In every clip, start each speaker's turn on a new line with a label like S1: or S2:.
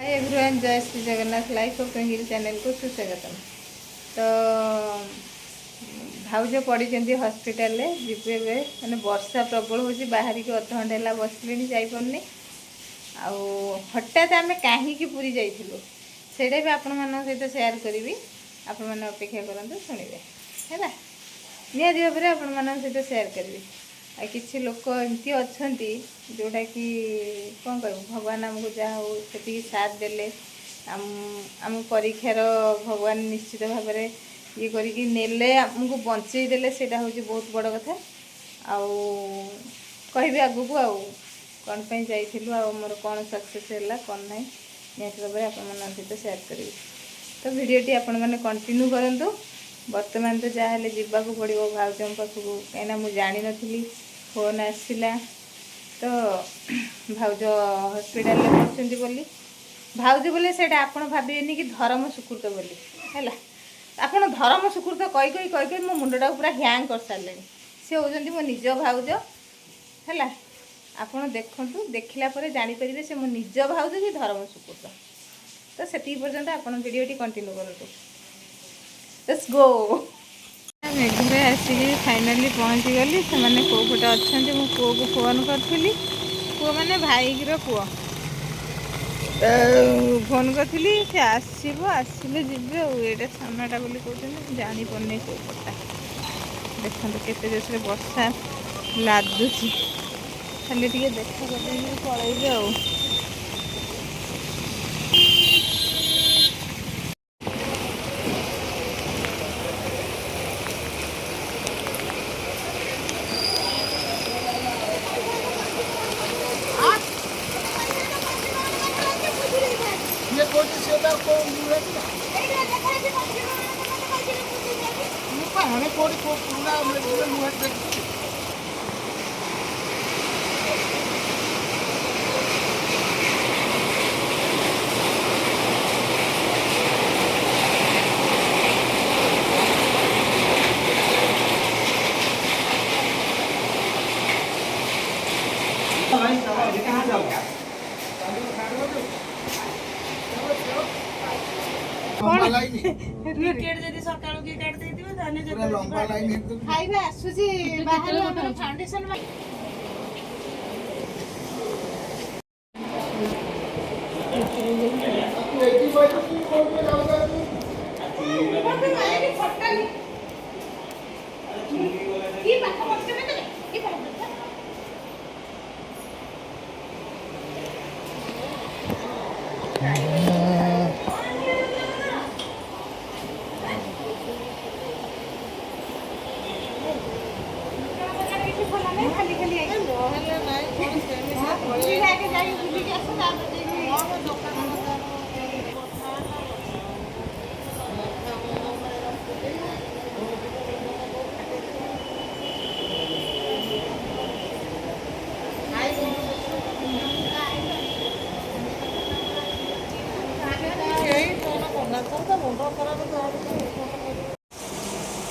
S1: Hi everyone, जय Shri Jagannath. Life of hill channel को सुस्वागतम। तो भाउज पड़ी हस्पिटाल जीवे मैंने वर्षा प्रबल हो बाहर की अध घंटे है बसली जापरनी आउ हठात आम कहीं पुरी जाइलु से आपण मान सहित सेयार करी। आपण मैंने अपेक्षा करूँ शुणे है निहाती भाव में आपण मान सहित सेयार करी। किसी लोक एमती अच्छा जोटा कि कौन कह भगवान आमको जहाँ हो से साथ देले आम परीक्षार भगवान निश्चित भाव में ये करें आमको बंचे देले से हूँ बहुत बड़ कथा। आउ कह आगू को आउ कौन पर जाइलु आमर कौन सक्सेस है कौन ना निहत भाव में आपण सहित सेयार करी। तो भिडटी आपण मैंने कंटिन्यू करूँ। बर्तमान तो जहाँ जावाक पड़ो भाउज पाखक कहीं मुझे जानी नी फोन आसला तो भाउज हस्पिटाल पड़ते बोली भाउज बोले से आपड़ भावेनि कि धर्म सुकृत बोली है आपड़ धर्म सुकृत कही कही कही कही मो मुंडा पूरा हैंग कर सारे सी होती मो निज भाउज है। आपड़ देखु देखला जापर से मो निज भाउज कि धर्म सुकृत। तो से पर्यंत आप भिडियो कंटिन्यू करूँ। Let's go. मेघरे आसिक फाइनाली पहुँची गली से मैंने कौ पटे अच्छा मो पुओ को फोन करी पुओ मैंने भाईर पुओ फोन करी से आसो आसिले जीवे ये सामनाटा बोली कहते जापरनी कौ पटा देखते केते जोर वर्षा लादुची खाली टे देखा कर पलैबे आ खाଇବା ଆସୁଛି ବାହାରୁ ଆମର ଫାଉଣ୍ଡେସନ खाली खाली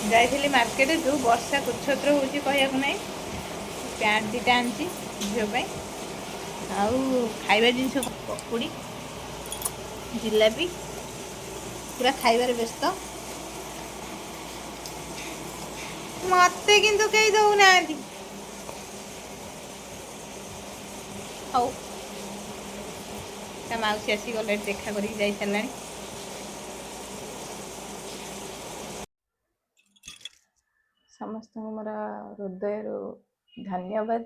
S1: जाइली मार्केट जो वर्षा कुछत्र हो कहना पैंट दुटा आनी झील आउ खाइबा जिनस पकुड़ी जिलापी पूरा खाइबार व्यस्त मत किंतु कई दौना मौसी आसी गले देखा कर जाई सारा समस्त मोर हृदय धन्यवाद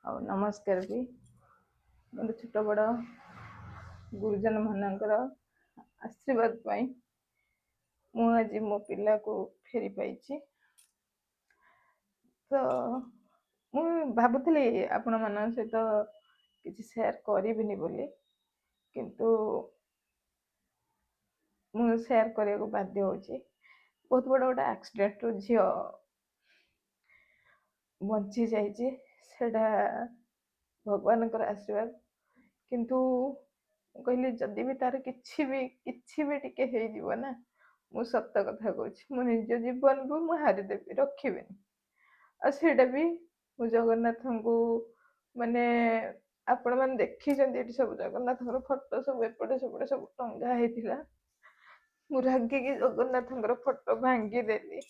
S1: और नमस्कार भी मोर छोट बड़ गुरुजन मानकर आशीर्वाद पाई मुझे मो पिला को फेरी पाई। तो मुझे भावुली आपण मान सहित किसी शेयर करिबिनी बोली किंतु मुझे शेयर करने को बाध्य होची। बहुत बड़ा गोटे एक्सीडेंट रो झी बंची जाइए सेटा भगवान आशीर्वाद किंतु कहली जदि भी तार किछि भी टिके हे जीव ना मु सत्य कथा कहूँ मो निज जीवन को मु हारिदेवी रखिबेनी आ सेटा भी मु जगन्नाथ को माने
S2: ଆପଣ ମାନେ ଦେଖିଛନ୍ତି ଏଠି ସବୁ ଜଗନ୍ନାଥଙ୍କର ଫଟୋ ସବୁ ଏପଟେ ସେପଟେ ସବୁ ଟଙ୍ଗା ହେଇଥିଲା। ମୁଁ ରାଗିକି ଜଗନ୍ନାଥଙ୍କର ଫଟୋ ଭାଙ୍ଗିଦେଲି।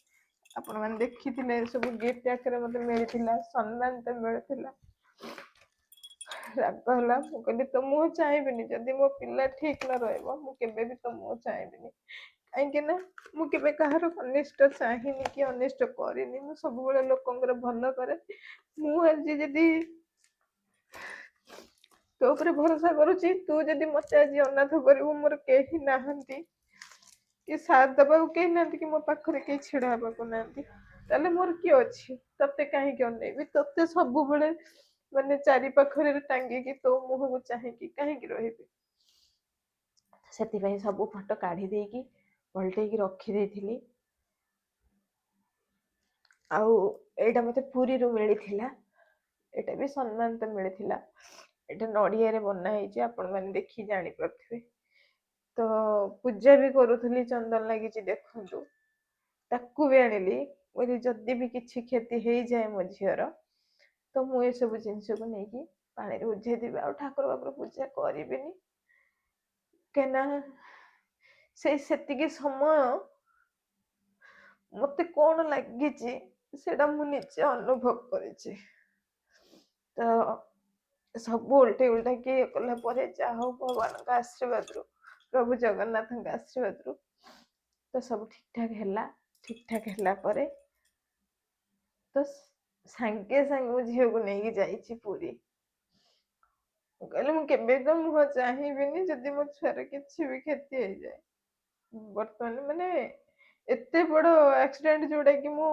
S2: ଆପଣ ମାନେ ଦେଖିଥିଲେ ସବୁ ଗିଫ୍ଟ ଆକାରରେ ମତେ ମିଳିଥିଲା, ସମ୍ମାନ ମିଳିଥିଲା। ରାଗ ହେଲା, ମୁଁ କହିଲି ତ ମୁହଁ ଚାହିଁବିନି। ଯଦି ମୋ ପିଲା ଠିକ ନ ରହିବ ମୁଁ କେବେ ବି ତ ମୁହଁ ଚାହିଁବିନି। କାହିଁକି ନା ମୁଁ କେବେ କାହାର ଅନିଷ୍ଟ ଚାହିଁନି କି ଅନିଷ୍ଟ କରିନି। ମୁଁ ସବୁବେଳେ ଲୋକଙ୍କର ଭଲ କରେ। ମୁଁ ଆଜି ଯଦି ତୋ ଉପରେ ଭରସା କରୁଛି, ତୁ ଯଦି ମତେ ଆଜି ଅନାଥ କରିବୁ, ମୋର କେହି ନାହାନ୍ତି କି ସାଥ ଦେବାକୁ କେହି ନାହାନ୍ତି, କି ମୋ ପାଖରେ କେହି ଛିଡା ହେବାକୁ ନାହାନ୍ତି, ତାହେଲେ ମୋର କିଏ ଅଛି? ତତେ କାହିଁକି ଅନେଇବି? ତତେ ସବୁବେଳେ ମାନେ ଚାରି ପାଖରେ ଟାଙ୍ଗିକି ତୋ ମୁହଁକୁ ଚାହିଁକି କାହିଁକି ରହିବି? ସେଥିପାଇଁ ସବୁ ଫଟୋ କାଢି ଦେଇକି ପଲଟେଇକି ରଖିଦେଇଥିଲି। ଆଉ ଏଇଟା ମତେ ପୁରୀରୁ ମିଳିଥିଲା। ଏଇଟା ବି ସମ୍ମାନ ମିଳିଥିଲା। ଏଇଟା ନଡିଆରେ ବନା ହେଇଛି, ଆପଣ ମାନେ ଦେଖି ଜାଣିପାରୁଥିବେ। ତ ପୂଜା ବି କରୁଥିଲି, ଚନ୍ଦନ ଲାଗିଛି ଦେଖନ୍ତୁ। ତାକୁ ବି ଆଣିଲି, ଯଦି ବି କିଛି କ୍ଷତି ହେଇଯାଏ ମୋ ଝିଅର, ତ ମୁଁ ଏସବୁ ଜିନିଷକୁ ନେଇକି ପାଣିରେ ଉଝେଇଦେବି। ଆଉ ଠାକୁର ବାକୁର ପୂଜା କରିବିନି। କାହିଁକିନା ସେତିକି ସମୟ ମତେ କଣ ଲାଗିଛି ସେଇଟା ମୁଁ ନିଜେ ଅନୁଭବ କରିଛି। ତ ସବୁ ଓଲଟେଇ ଉଲଟାକି କଲା ପରେ, ଯାହା ହଉ ଭଗବାନଙ୍କ ଆଶୀର୍ବାଦରୁ, ପ୍ରଭୁ ଜଗନ୍ନାଥଙ୍କ ଆଶୀର୍ବାଦରୁ ତ ସବୁ ଠିକ ଠାକ ହେଲା। ଠିକ ଠାକ ହେଲା ପରେ ତ ସାଙ୍ଗେ ସାଙ୍ଗେ ମୋ ଝିଅକୁ ନେଇକି ଯାଇଛି ପୁରୀ। ମୁଁ କହିଲି ମୁଁ କେବେ ତ ମୁହଁ ଚାହିଁବିନି ଯଦି ମୋ ଛୁଆର କିଛି ବି କ୍ଷତି ହେଇଯାଏ। ବର୍ତ୍ତମାନ ମାନେ ଏତେ ବଡ ଆକ୍ସିଡେଣ୍ଟ ଯୋଉଟା କି ମୁଁ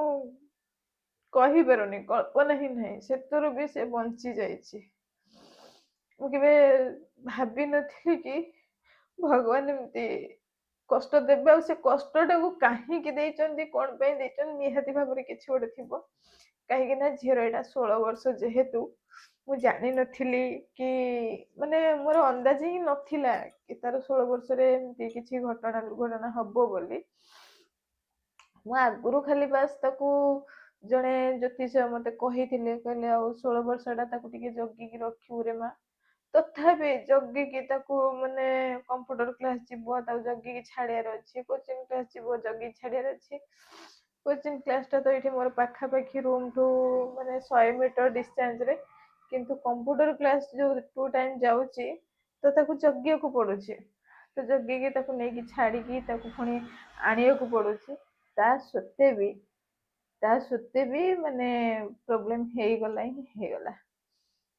S2: କହିପାରୁନି, କଳ୍ପନା ହିଁ ନାହିଁ, ସେଥିରୁ ବି ସେ ବଞ୍ଚି ଯାଇଛି। ମୁଁ କେବେ ଭାବିନଥିଲି କି ଭଗବାନ ଏମିତି କଷ୍ଟ ଦେବେ, ଆଉ ସେ କଷ୍ଟଟାକୁ କାହିଁକି ଦେଇଛନ୍ତି, କଣ ପାଇଁ ଦେଇଛନ୍ତି, ନିହାତି ଭାବରେ କିଛି ଗୋଟେ ଥିବ। କାହିଁକି ନା ଝିଅର ଏଇଟା 16 ବର୍ଷ ଯେହେତୁ, ମୁଁ ଜାଣିନଥିଲି କି ମାନେ ମୋର ଅନ୍ଦାଜ ହିଁ ନଥିଲା କି ତାର 16 ବର୍ଷରେ ଏମିତି କିଛି ଘଟଣା ଦୁର୍ଘଟଣା ହବ ବୋଲି। ମୁଁ ଆଗରୁ ଖାଲି ବାସ୍ ତାକୁ ଜଣେ ଜ୍ୟୋତିଷ ମତେ କହିଥିଲେ, କହିଲେ ଆଉ 16 ବର୍ଷ ଟା ତାକୁ ଟିକେ ଜଗିକି ରଖିବୁ ରେ ମା। ତଥାପି ଜଗିକି ତାକୁ ମାନେ କମ୍ପ୍ୟୁଟର କ୍ଲାସ ଯିବ, ତାକୁ ଜଗିକି ଛାଡିବାର ଅଛି, କୋଚିଂ କ୍ଲାସ ଯିବ ଜଗିକି ଛାଡିବାର ଅଛି। କୋଚିଂ କ୍ଲାସ ଟା ତ ଏଇଠି ମୋର ପାଖାପାଖି ରୁମଠୁ ମାନେ 100 ମିଟର ଡିଷ୍ଟାନ୍ସ ରେ, କିନ୍ତୁ କମ୍ପ୍ୟୁଟର କ୍ଲାସ ଯୋଉ 2 ଟାଇମ ଯାଉଛି ତ ତାକୁ ଜଗିବାକୁ ପଡୁଛି। ତ ଜଗିକି ତାକୁ ନେଇକି ଛାଡିକି ତାକୁ ପୁଣି ଆଣିବାକୁ ପଡୁଛି। ତା ସତ୍ତ୍ୱେ ବି ମାନେ ପ୍ରୋବ୍ଲେମ ହେଇଗଲା ହିଁ ହେଇଗଲା।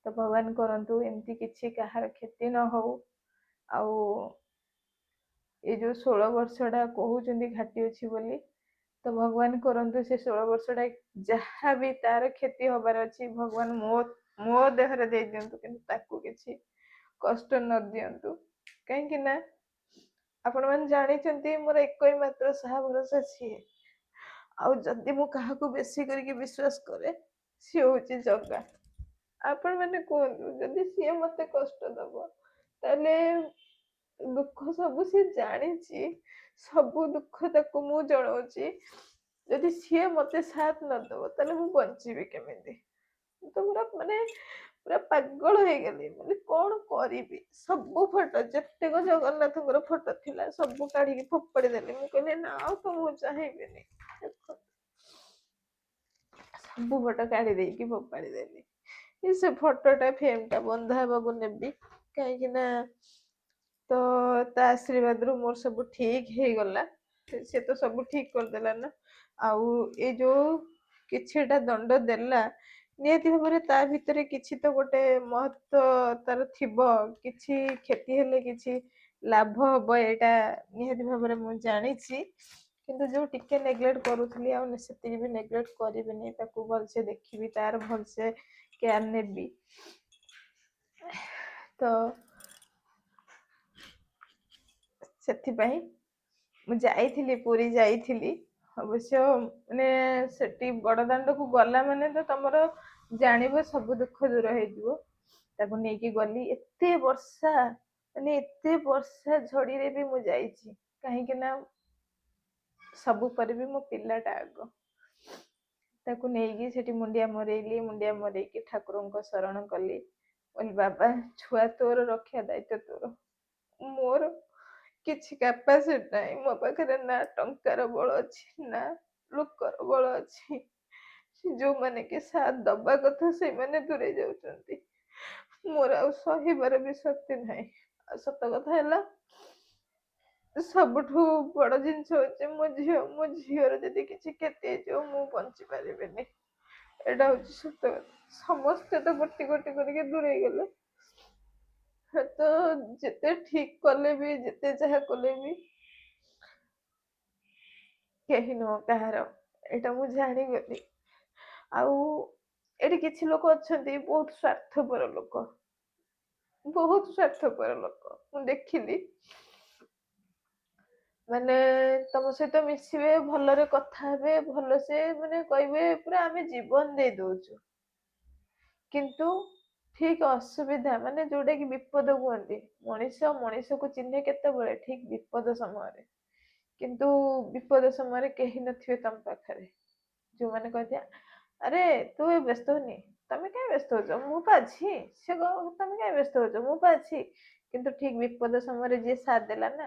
S2: ତ ଭଗବାନ କରନ୍ତୁ ଏମିତି କିଛି କାହାର କ୍ଷତି ନ ହଉ। ଆଉ ଏଇ ଯୋଉ 16 ବର୍ଷ ଟା କହୁଛନ୍ତି ଘାଟି ଅଛି ବୋଲି, ତ ଭଗବାନ କରନ୍ତୁ ସେ 16 ବର୍ଷ ଟା ଯାହା ବି ତାର କ୍ଷତି ହବାର ଅଛି, ଭଗବାନ ମୋ ଦେହରେ ଦେଇ ଦିଅନ୍ତୁ, କିନ୍ତୁ ତାକୁ କିଛି କଷ୍ଟ ନ ଦିଅନ୍ତୁ। କାହିଁକି ନା ଆପଣ ମାନେ ଜାଣିଛନ୍ତି ମୋର ଏକ ହି ମାତ୍ର ସାହା ଭରସା ସିଏ। ଆଉ ଯଦି ମୁଁ କାହାକୁ ବେଶୀ କରିକି ବିଶ୍ଵାସ କରେ, ସିଏ ହଉଛି ଜଗା। ଆପଣ ମାନେ କୁହନ୍ତୁ, ଯଦି ସିଏ ମତେ କଷ୍ଟ ଦବ, ତାହେଲେ ଦୁଃଖ ସବୁ ସିଏ ଜାଣିଛି, ସବୁ ଦୁଃଖ ତାକୁ ମୁଁ ଜଣଉଛି। ଯଦି ସିଏ ମତେ ସାଥ ନଦବ, ତାହେଲେ ମୁଁ ବଞ୍ଚିବି କେମିତି? ମୁଁ ତ ପୁରା ପାଗଳ ହେଇଗଲି, ମାନେ କଣ କରିବି? ସବୁ ଫଟୋ ଯେତେକ ଜଗନ୍ନାଥଙ୍କର ଫଟୋ ଥିଲା ସବୁ କାଢିକି ଫୋପାଡି ଦେଲି। ମୁଁ କହିଲି ନା ଆଉ ତ ମୁଁ ଚାହିଁବିନି। ସବୁ ଫଟୋ କାଢି ଦେଇକି ଫୋପାଡି ଦେଲି। ସେ ଫଟୋଟା ଫ୍ରେମ ଟା ବନ୍ଧା ହେବାକୁ ନେବି, କାହିଁକି ନା ତ ତା ଆଶୀର୍ବାଦରୁ ମୋର ସବୁ ଠିକ ହେଇଗଲା। ସେ ତ ସବୁ ଠିକ କରିଦେଲା ନା। ଆଉ ଏଇ ଯୋଉ କିଛିଟା ଦଣ୍ଡ ଦେଲା, ନିହାତି ଭାବରେ ତା ଭିତରେ କିଛି ତ ଗୋଟେ ମହତ୍ଵ ତାର ଥିବ। କିଛି କ୍ଷତି ହେଲେ କିଛି ଲାଭ ହବ, ଏଇଟା ନିହାତି ଭାବରେ ମୁଁ ଜାଣିଛି। କିନ୍ତୁ ଯୋଉ ଟିକେ ନେଗଲେକ୍ଟ କରୁଥିଲି, ଆଉ ସେତିକି ବି ନେଗଲେକ୍ଟ କରିବିନି। ତାକୁ ଭଲସେ ଦେଖିବି, ତାର ଭଲସେ କେୟାର ନେବି। ତ ସେଥିପାଇଁ ମୁଁ ଯାଇଥିଲି, ପୁରୀ ଯାଇଥିଲି। ଅବଶ୍ୟ ମାନେ ସେଠି ବଡ ଦାଣ୍ଡକୁ ଗଲା ମାନେ ତ ତମର ଜାଣିବ ସବୁ ଦୁଃଖ ଦୂର ହେଇଯିବ। ତାକୁ ନେଇକି ଗଲି, ଏତେ ବର୍ଷା, ମାନେ ଏତେ ବର୍ଷା ଝଡିରେ ବି ମୁଁ ଯାଇଛି। କାହିଁକି ନା ସବୁ ପରେ ବି ମୋ ପିଲାଟା ଆଗ। ତାକୁ ନେଇକି ସେଠି ମୁଣ୍ଡିଆ ମରେଇଲି, ମୁଣ୍ଡିଆ ମରେଇକି ଠାକୁରଙ୍କ ଶରଣ କଲି। କହିଲି ବାବା ଛୁଆ ତୋର ରଖିବା ଦାୟିତ୍ୱ ତୋର, ମୋର କିଛି କାପାସିଟି ନାହିଁ, ମୋ ପାଖରେ ନା ଟଙ୍କାର ବଳ ଅଛି ନା ଲୋକର ବଳ ଅଛି। ଯୋଉମାନେ କି ସାଥ ଦବା କଥା ସେଇମାନେ ଦୂରେଇ ଯାଉଛନ୍ତି, ମୋର ଆଉ ସହିବାର ବି ଶକ୍ତି ନାହିଁ। ଆଉ ସତ କଥା ହେଲା, ସବୁଠୁ ବଡ ଜିନିଷ ହଉଛି ମୋ ଝିଅର ଯଦି କିଛି କ୍ଷତି ହେଇଯିବ ମୁଁ ବଞ୍ଚି ପାରିବିନି, ଏଇଟା ହଉଛି ସତ କଥା। ସମସ୍ତେ ତ ଗୋଟି ଗୋଟି କରିକି ଦୂରେଇ ଗଲେ, ତ ଯେତେ ଠିକ କଲେ ବି ଯେତେ ଯାହା କଲେ ବି କେହି ନୁହଁ କାହାର, ଏଇଟା ମୁଁ ଜାଣିଗଲି। ଆଉ ଏଠି କିଛି ଲୋକ ଅଛନ୍ତି ବହୁତ ସ୍ୱାର୍ଥପର ଲୋକ, ବହୁତ ସ୍ୱାର୍ଥପର ଲୋକ ମୁଁ ଦେଖିଲି। ମାନେ ତମ ସହିତ ମିଶିବେ, ଭଲରେ କଥା ହେବେ, ଭଲସେ ମାନେ କହିବେ ପୁରା ଆମେ ଜୀବନ ଦେଇ ଦଉଛୁ, କିନ୍ତୁ ଠିକ ଅସୁବିଧା ମାନେ ଯୋଉଟା କି ବିପଦ କୁହନ୍ତି, ମଣିଷ ମଣିଷକୁ ଚିହ୍ନେ କେତେବେଳେ ଠିକ ବିପଦ ସମୟରେ। କିନ୍ତୁ ବିପଦ ସମୟରେ କେହି ନଥିବେ ତମ ପାଖରେ, ଯୋଉମାନେ କହିବେ ଆରେ ତୁ ବ୍ୟସ୍ତ ହନି, ତମେ କାହିଁ ବ୍ୟସ୍ତ ହଉଛ, ମୁଁ ପା ଅଛି। ସେ ତମେ କାହିଁ ବ୍ୟସ୍ତ ହଉଛ, ମୁଁ ପା ଅଛି। କିନ୍ତୁ ଠିକ ବିପଦ ସମୟରେ ଯିଏ ସାଥ ଦେଲା ନା,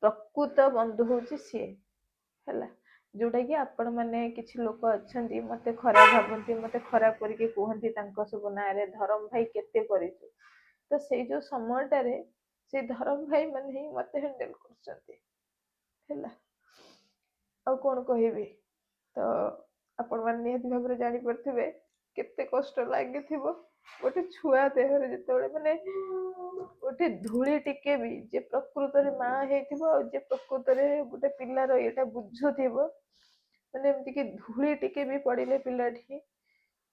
S2: ପ୍ରକୃତ ବନ୍ଧୁ ହଉଛି ସିଏ, ହେଲା। ଯୋଉଟା କି ଆପଣ ମାନେ କିଛି ଲୋକ ଅଛନ୍ତି ମତେ ଖରାପ ଭାବନ୍ତି, ମତେ ଖରାପ କରିକି କୁହନ୍ତି ତାଙ୍କ ସବୁ ନାଁରେ, ଧରମ ଭାଇ କେତେ କରିଛୁ, ତ ସେଇ ଯୋଉ ସମୟଟାରେ ସେଇ ଧରମ ଭାଇ ମାନେ ହିଁ ମତେ ହ୍ୟାଣ୍ଡେଲ କରୁଛନ୍ତି, ହେଲା। ଆଉ କଣ କହିବି, ତ ଆପଣ ମାନେ ନିହାତି ଭାବରେ ଜାଣିପାରୁଥିବେ କେତେ କଷ୍ଟ ଲାଗିଥିବ ଗୋଟେ ଛୁଆ ଦେହରେ, ଯେତେବେଳେ ମାନେ ଗୋଟେ ଧୂଳି ଟିକେ ବି, ଯେ ପ୍ରକୃତରେ ମା ହେଇଥିବ ଆଉ ଯେ ପ୍ରକୃତରେ ଗୋଟେ ପିଲାର ଏଇଟା ବୁଝୁଥିବ, ମାନେ ଏମିତି କି ଧୂଳି ଟିକେ ବି ପଡିଲେ ପିଲାଠି,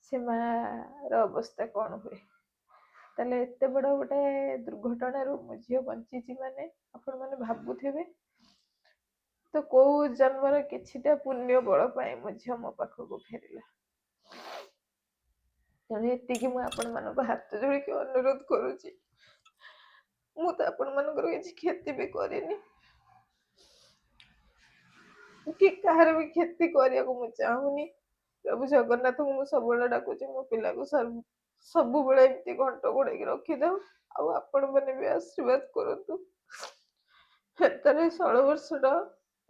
S2: ସେ ମା ର ଅବସ୍ଥା କଣ ହୁଏ। ତାହେଲେ ଏତେ ବଡ ଗୋଟେ ଦୁର୍ଘଟଣାରୁ ମୋ ଝିଅ ବଞ୍ଚିଛି ମାନେ ଆପଣ ମାନେ ଭାବୁଥିବେ, ତ କୋଉ ଜନ୍ମର କିଛିଟା ପୁଣ୍ୟ ବଳ ପାଇଁ ମୋ ଝିଅ ମୋ ପାଖକୁ ଫେରିଲା। ତେଣୁ ଏତିକି ମୁଁ ଆପଣ ମାନଙ୍କୁ ହାତ ଯୋଡିକି ଅନୁରୋଧ କରୁଛି, ମୁଁ ତ ଆପଣ ମାନଙ୍କର କିଛି କ୍ଷତି ବି କରିନି, କି କାହାର ବି କ୍ଷତି କରିବାକୁ ମୁଁ ଚାହୁଁନି। ପ୍ରଭୁ ଜଗନ୍ନାଥଙ୍କୁ ମୁଁ ସବୁବେଳେ ଡାକୁଛି ମୋ ପିଲାକୁ ସବୁବେଳେ ଏମିତି ଘଣ୍ଟ ଘୋଡେଇକି ରଖିଥାଉ, ଆଉ ଆପଣ ମାନେ ବି ଆଶୀର୍ବାଦ କରନ୍ତୁ। ତାର 16 ବର୍ଷର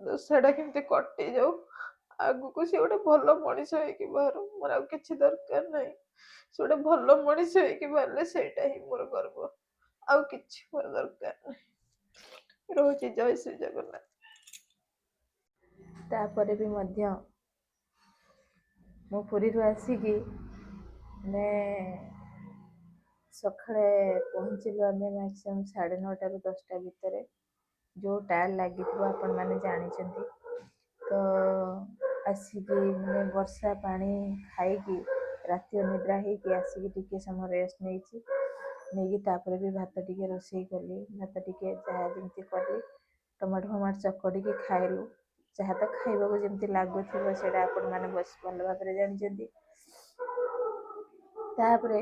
S2: ଦୋଷାଟା କେମିତି କଟି ଯାଉ, ଆଗକୁ ସେ ଗୋଟେ ଭଲ ମଣିଷ ହେଇକି ବାହାରୁ, ମୋର ଆଉ କିଛି ଦରକାର ନାହିଁ। ସେ ଗୋଟେ ଭଲ ମଣିଷ ହେଇକି ବାହାରିଲେ ସେଇଟା ହିଁ ମୋର ଗର୍ବ, ଆଉ କିଛି ମୋର ଦରକାର ନାହିଁ। ରହୁଛି, ଜୟ ଶ୍ରୀ ଜଗନ୍ନାଥ।
S1: ତାପରେ ବି ମଧ୍ୟ ମୁଁ ପୁରୀରୁ ଆସିକି ମାନେ ସକାଳେ ପହଞ୍ଚିଲୁ ଆମେ ମ୍ୟାକ୍ସିମମ୍ 9:30ରୁ 10ଟା ଭିତରେ। ଯେଉଁ ଟାୟାର ଲାଗିଥିବ ଆପଣ ମାନେ ଜାଣିଛନ୍ତି, ତ ଆସିକି ମାନେ ବର୍ଷା ପାଣି ଖାଇକି ରାତି ଅନିଦ୍ରା ହେଇକି ଆସିକି ଟିକେ ସମୟ ରେଷ୍ଟ ନେଇକି ତାପରେ ବି ଭାତ ଟିକେ ରୋଷେଇ କଲି, ଭାତ ଟିକେ ଯାହା ଯେମିତି କଲି, ଟମାଟୋ ଫମାଟୋ ଚକଟିକି ଖାଇଲୁ। ଯାହା ତ ଖାଇବାକୁ ଯେମିତି ଲାଗୁଥିବ ସେଇଟା ଆପଣ ମାନେ ଭଲ ଭାବରେ ଜାଣିଛନ୍ତି। ତାପରେ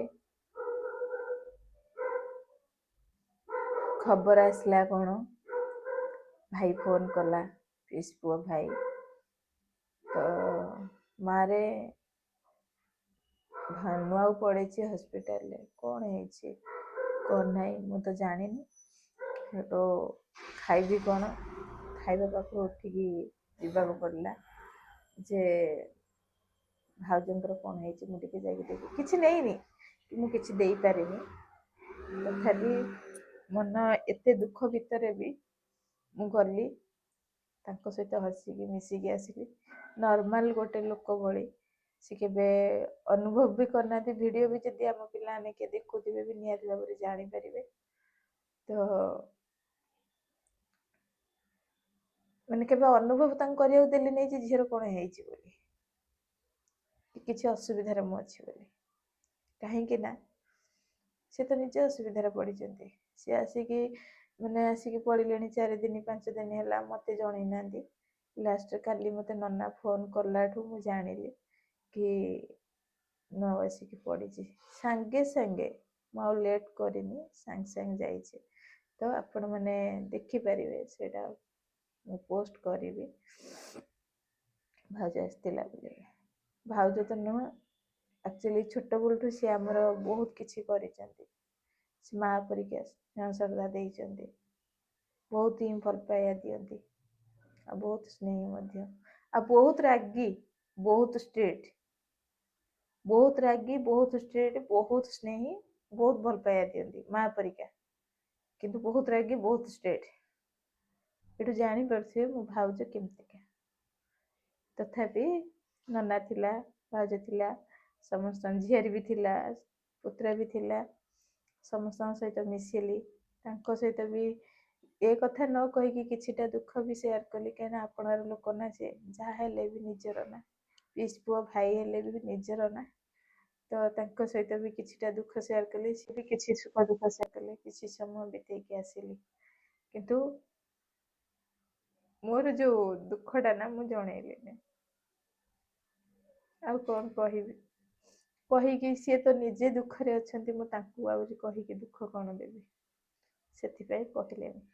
S1: ଖବର ଆସିଲା କଣ, ଭାଇ ଫୋନ କଲା, ପିଇସି ପୁଅ ଭାଇ, ତ ମାରେ ଭାନୁ ପଡିଛି ହସ୍ପିଟାଲରେ, କଣ ହେଇଛି କଣ ନାହିଁ ମୁଁ ତ ଜାଣିନି। ସେଠୁ ଖାଇବି କଣ, ଖାଇବା ପାଖରୁ ଉଠିକି ଯିବାକୁ ପଡ଼ିଲା, ଯେ ଭାଉଜଙ୍କର କଣ ହେଇଛି ମୁଁ ଟିକେ ଯାଇକି ଦେଖି, କିଛି ନେଇନି କି ମୁଁ କିଛି ଦେଇପାରିନି, ତଥାପି ମନ ଏତେ ଦୁଃଖ ଭିତରେ ବି ମୁଁ ଗଲି, ତାଙ୍କ ସହିତ ହସିକି ମିଶିକି ଆସିଲି, ନର୍ମାଲ ଗୋଟେ ଲୋକ ଭଳି। ସେ କେବେ ଅନୁଭବ ବି କରିନାହାନ୍ତି, ଭିଡ଼ିଓ ବି ଯଦି ଆମ ପିଲାମାନେ କିଏ ଦେଖୁଥିବେ ବି ନିହାତି ଭାବରେ ଜାଣିପାରିବେ। ତ ମାନେ କେବେ ଅନୁଭବ ତାଙ୍କୁ କରିବାକୁ ଦେଲିନି ଯେ ଝିଅର କଣ ହେଇଛି ବୋଲି, କିଛି ଅସୁବିଧାରେ ମୁଁ ଅଛି ବୋଲି। କାହିଁକି ନା ସେ ତ ନିଜେ ଅସୁବିଧାରେ ପଡ଼ିଛନ୍ତି, ସେ ଆସିକି ପଡ଼ିଲେଣି 4 ଦିନ 5 ଦିନ ହେଲା, ମତେ ଜଣେଇ ନାହାନ୍ତି। ଲାଷ୍ଟରେ କାଲି ମତେ ନନା ଫୋନ କଲାଠୁ ମୁଁ ଜାଣିଲି କି ନ ଆସିକି ପଡ଼ିଛି, ସାଙ୍ଗେ ସାଙ୍ଗେ ମୁଁ ଆଉ ଲେଟ୍ କରିନି, ସାଙ୍ଗେ ସାଙ୍ଗେ ଯାଇଛି। ତ ଆପଣ ମାନେ ଦେଖିପାରିବେ, ସେଇଟା ମୁଁ ପୋଷ୍ଟ କରିବି, ଭାଉଜ ଆସିଥିଲା ବୋଲି। ଭାଉଜ ତ ନୁହଁ, ଆକ୍ଚୁଆଲି ଛୋଟ ବେଳଠୁ ସିଏ ଆମର ବହୁତ କିଛି କରିଛନ୍ତି।
S2: ସେ ମା ପରିକା ସ୍ନେହ ଶ୍ରଦ୍ଧା ଦେଇଛନ୍ତି, ବହୁତ ହିଁ ଭଲ ପାଇବା ଦିଅନ୍ତି, ଆଉ ବହୁତ ସ୍ନେହୀ ମଧ୍ୟ, ଆଉ ବହୁତ ରାଗି, ବହୁତ ଷ୍ଟ୍ରିକ୍ଟ, ବହୁତ ରାଗି, ବହୁତ ଷ୍ଟ୍ରିକ୍ଟ, ବହୁତ ସ୍ନେହୀ, ବହୁତ ଭଲ ପାଇବା ଦିଅନ୍ତି ମା ପରିକା, କିନ୍ତୁ ବହୁତ ରାଗି, ବହୁତ ଷ୍ଟ୍ରିକ୍ଟ। ଏଠୁ ଜାଣିପାରୁଥିବେ ମୋ ଭାଉଜ କେମିତିକା। ତଥାପି ନନା ଥିଲା, ଭାଉଜ ଥିଲା, ସମସ୍ତଙ୍କ ଝିଆରୀ ବି ଥିଲା, ପୁତୁରା ବି ଥିଲା, ସମସ୍ତଙ୍କ ସହିତ ମିଶିଲି, ତାଙ୍କ ସହିତ ବି ଏ କଥା ନ କହିକି କିଛିଟା ଦୁଃଖ ବି ସେୟାର କଲି, କାହିଁକିନା ଆପଣାର ଲୋକ ନା, ସେ ଯାହା ହେଲେ ବି ନିଜର ନା, ପିଇସି ପୁଅ ଭାଇ ହେଲେ ବି ନିଜର ନା, ତ ତାଙ୍କ ସହିତ ବି କିଛିଟା ଦୁଃଖ ସେୟାର କଲି, ସେ ବି କିଛି ସୁଖ ଦୁଃଖ ସେୟାର କଲେ, କିଛି ସମୟ ବିତେଇକି ଆସିଲି। କିନ୍ତୁ ମୋର ଯୋଉ ଦୁଃଖଟା ନା ମୁଁ ଜଣେଇଲିନି, ଆଉ କଣ କହିବି, କହିକି ସିଏ ତ ନିଜେ ଦୁଃଖରେ ଅଛନ୍ତି, ମୁଁ ତାଙ୍କୁ ଆଉ କହିକି ଦୁଃଖ କଣ ଦେବି, ସେଥିପାଇଁ କହିଲେନି।